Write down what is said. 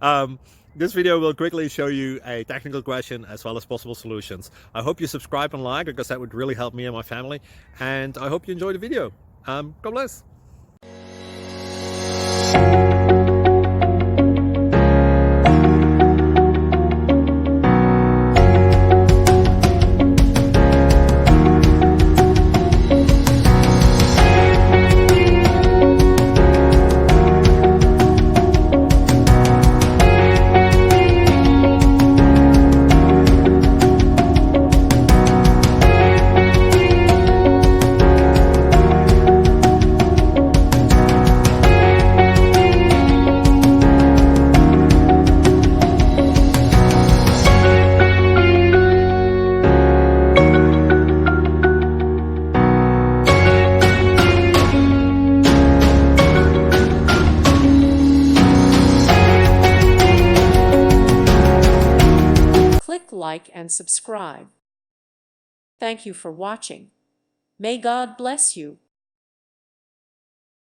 um, this video will quickly show you a technical question as well as possible solutions. I hope you subscribe and like, because that would really help me and my family. And I hope you enjoy the video. God bless. Click like and subscribe. Thank you for watching. May God bless you.